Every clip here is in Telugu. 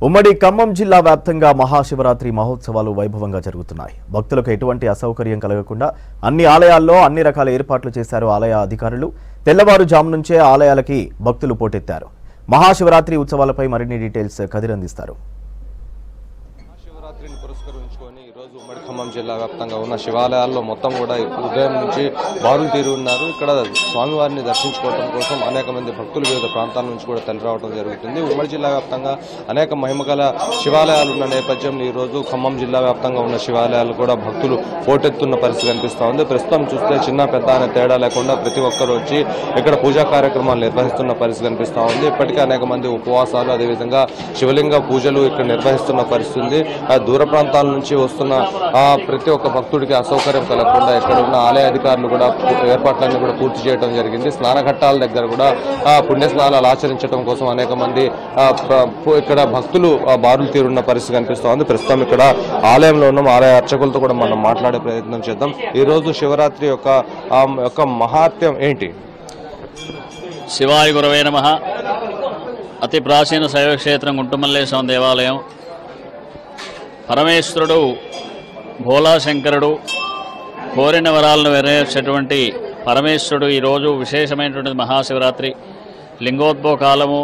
ఉమ్మడి ఖమ్మం జిల్లా వ్యాప్తంగా మహాశివరాత్రి మహోత్సవాలు వైభవంగా జరుగుతున్నాయి. భక్తులకు ఎటువంటి అసౌకర్యం కలగకుండా అన్ని ఆలయాల్లో అన్ని రకాల ఏర్పాట్లు చేశారు ఆలయ అధికారులు. తెల్లవారుజాము నుంచే ఆలయాలకి భక్తులు పోటెత్తారు. మహాశివరాత్రి ఉత్సవాలపై మరిన్ని డీటెయిల్స్ కదిర్ అందిస్తారు. శివరాత్రిని పురస్కరించుకొని ఈరోజు ఉమ్మడి ఖమ్మం జిల్లా వ్యాప్తంగా ఉన్న శివాలయాల్లో మొత్తం కూడా ఉదయం నుంచి బారులు తీరి ఉన్నారు. ఇక్కడ స్వామివారిని దర్శించుకోవడం కోసం అనేక మంది భక్తులు వివిధ ప్రాంతాల నుంచి కూడా తరలి రావడం జరుగుతుంది. ఉమ్మడి జిల్లా వ్యాప్తంగా అనేక మహిమగల శివాలయాలు ఉన్న నేపథ్యంలో ఈరోజు ఖమ్మం జిల్లా వ్యాప్తంగా ఉన్న శివాలయాలు కూడా భక్తులు పోటెత్తున్న పరిస్థితి కనిపిస్తూ ఉంది. ప్రస్తుతం చూస్తే చిన్న పెద్ద అనే తేడా లేకుండా ప్రతి ఒక్కరు వచ్చి ఇక్కడ పూజా కార్యక్రమాలు నిర్వహిస్తున్న పరిస్థితి కనిపిస్తూ ఉంది. ఇప్పటికే అనేక మంది ఉపవాసాలు అదేవిధంగా శివలింగ పూజలు ఇక్కడ నిర్వహిస్తున్న పరిస్థితి ఉంది. దూర ప్రాంతాల నుంచి వస్తున్న ప్రతి ఒక్క భక్తుడికి అసౌకర్యం కలగకుండా ఇక్కడ ఉన్న ఆలయ అధికారులు కూడా ఏర్పాట్లన్నీ కూడా పూర్తి చేయడం జరిగింది. స్నానఘట్టాల దగ్గర కూడా పుణ్య స్నానాలు ఆచరించడం కోసం అనేక మంది ఇక్కడ భక్తులు బారులు తీరున్న పరిస్థితి కనిపిస్తోంది. ప్రస్తుతం ఇక్కడ ఆలయంలో ఉన్న ఆలయ అర్చకులతో కూడా మనం మాట్లాడే ప్రయత్నం చేద్దాం. ఈ రోజు శివరాత్రి యొక్క మహాత్మ్యం ఏంటి? శివాయ గురవే నమః. అతి ప్రాచీన శైవక్షేత్రం గుంటుమల్లేశ్వరం దేవాలయం. పరమేశ్వరుడు భోలాశంకరుడు కోరిన వరాలను నెరవేర్చేటువంటి పరమేశ్వరుడు ఈరోజు విశేషమైనటువంటి మహాశివరాత్రి లింగోద్భవ కాలము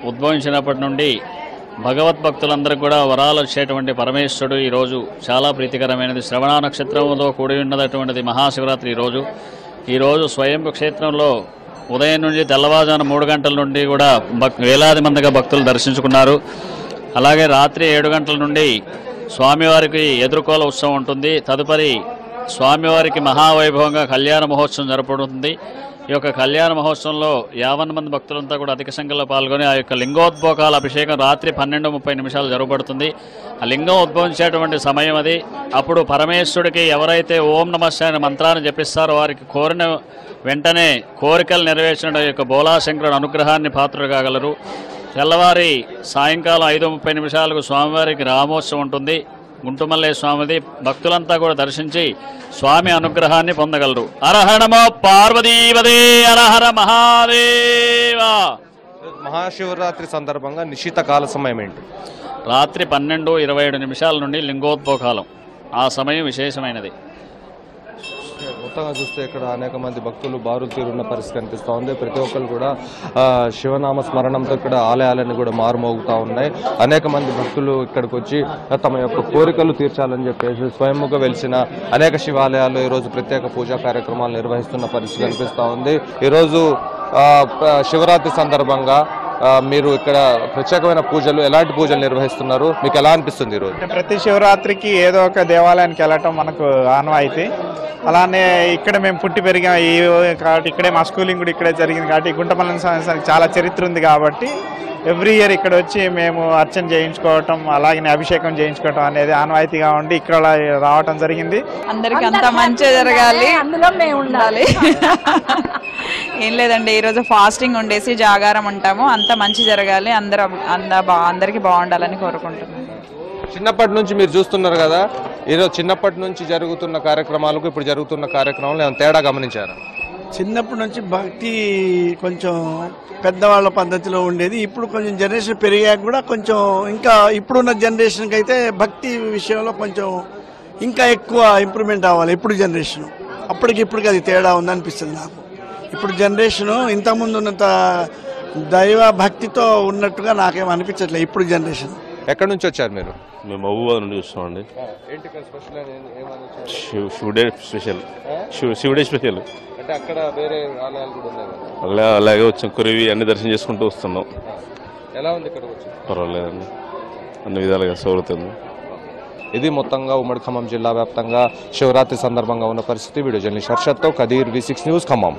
ఉద్భవించినప్పటి నుండి భగవద్భక్తులందరికీ కూడా వరాలు వచ్చేటువంటి పరమేశ్వరుడు ఈరోజు చాలా ప్రీతికరమైనది. శ్రవణ నక్షత్రంలో కూడి ఉన్నటువంటిది మహాశివరాత్రి. ఈరోజు స్వయంభు క్షేత్రంలో ఉదయం నుండి తెల్లవారుజామున 3 గంటల నుండి కూడా వేలాది మందిగా భక్తులు దర్శించుకున్నారు. అలాగే రాత్రి 7 గంటల నుండి స్వామివారికి ఎదుర్కోల ఉత్సవం ఉంటుంది. తదుపరి స్వామివారికి మహావైభవంగా కళ్యాణ మహోత్సవం జరపబడుతుంది. ఈ యొక్క కళ్యాణ మహోత్సవంలో 50 మంది భక్తులంతా కూడా అధిక సంఖ్యలో పాల్గొని ఆ యొక్క లింగోద్భోగాల అభిషేకం రాత్రి 12:30 జరగబడుతుంది. ఆ లింగం ఉద్భవించేటువంటి సమయం అది. అప్పుడు పరమేశ్వరుడికి ఎవరైతే ఓం నమః శివాయ మంత్రాన్ని జపిస్తారో వారికి కోరిన వెంటనే కోరికలు నెరవేర్చిన యొక్క బోలాశంకరుడు అనుగ్రహాన్ని పాత్రలు కాగలరు. తెల్లవారి సాయంకాలం 5:30 స్వామివారికి రామోత్సవం ఉంటుంది. గుంటుమల్లే స్వామిది. భక్తులంతా కూడా దర్శించి స్వామి అనుగ్రహాన్ని పొందగలరు. హర నమో పార్వతీపదే హర హర మహాదేవ. మహాశివరాత్రి సందర్భంగా నిశ్చిత కాల సమయం ఏంటి? రాత్రి 12:27 నుండి లింగోద్భవ కాలం. ఆ సమయం విశేషమైనది. మొత్తంగా చూస్తే ఇక్కడ అనేక మంది భక్తులు బారులు తీరున్న పరిస్థితి కనిపిస్తూ ఉంది. ప్రతి ఒక్కరు కూడా శివనామ స్మరణంతో ఇక్కడ ఆలయాలన్నీ కూడా మారుమోగుతూ ఉన్నాయి. అనేక మంది భక్తులు ఇక్కడికి వచ్చి తమ యొక్క కోరికలు తీర్చాలని చెప్పేసి స్వయంగా వెలిసిన అనేక శివాలయాల్లో ఈరోజు ప్రత్యేక పూజా కార్యక్రమాలు నిర్వహిస్తున్న పరిస్థితి కనిపిస్తూ ఉంది. ఈరోజు శివరాత్రి సందర్భంగా మీరు ఇక్కడ ప్రత్యేకమైన పూజలు ఎలాంటి పూజలు నిర్వహిస్తున్నారు? మీకు ఎలా అనిపిస్తుంది ఈరోజు? ప్రతి శివరాత్రికి ఏదో ఒక దేవాలయానికి వెళ్ళటం మనకు ఆనవాయితీ. అలానే ఇక్కడ మేము పుట్టి పెరిగాం కాబట్టి ఇక్కడే మా స్కూలింగ్ కూడా ఇక్కడే జరిగింది కాబట్టి గుంటమల్లి సంవత్సరానికి చాలా చరిత్ర ఉంది కాబట్టి ఎవ్రీ ఇయర్ ఇక్కడ వచ్చి మేము అర్చన చేయించుకోవటం అలాగే అభిషేకం చేయించుకోవటం అనేది ఆనవాయితీగా ఉండి ఇక్కడ రావటం జరిగింది. అందరికి అంతా మంచిగా జరగాలి, అందులో మేము ఉండాలి. ఏం లేదండి, ఈరోజు ఫాస్టింగ్ ఉండేసి జాగారం ఉంటాము. అంతా మంచి జరగాలి, అందరికి బాగుండాలని కోరుకుంటున్నాను. చిన్నప్పటి నుంచి మీరు చూస్తున్నారు కదా, ఈరోజు చిన్నప్పటి నుంచి జరుగుతున్న కార్యక్రమాలకు ఇప్పుడు జరుగుతున్న కార్యక్రమాలు ఏమైనా తేడా గమనించారా? చిన్నప్పటి నుంచి భక్తి కొంచెం పెద్దవాళ్ళ పద్ధతిలో ఉండేది. ఇప్పుడు కొంచెం జనరేషన్ పెరిగాక కూడా కొంచెం ఇంకా ఇప్పుడున్న జనరేషన్కి అయితే భక్తి విషయంలో కొంచెం ఇంకా ఎక్కువ ఇంప్రూవ్మెంట్ అవ్వాలి. ఇప్పుడు జనరేషను ఇప్పటికి అది తేడా ఉందనిపిస్తుంది నాకు. ఇప్పుడు జనరేషను ఇంతకుముందు ఉన్నంత దైవ భక్తితో ఉన్నట్టుగా నాకేం అనిపించట్లేదు ఇప్పుడు జనరేషన్. ఎక్కడి నుంచి వచ్చారు మీరు? మేము మహబూబాద్ నుండి చూస్తామండి. శివుడే స్పెషల్. శివుడే స్పెషల్ అంటే అక్కడ వేరే ఆలయాలు కూడా ఉన్నాయి. అలాగే వచ్చాం, కురివి అన్ని దర్శనం చేసుకుంటూ వస్తున్నాం. ఎలా ఉంది ఇక్కడ వచ్చి? పర్వాలేదండి, అన్ని విధాలుగా సౌలతుంది. ఇది మొత్తంగా ఉమ్మడి ఖమ్మం జిల్లా వ్యాప్తంగా శివరాత్రి సందర్భంగా ఉన్న పరిస్థితి. వీడియో జర్నలిస్ట్ హర్షత్తో కదీర్, V6 న్యూస్, ఖమ్మం.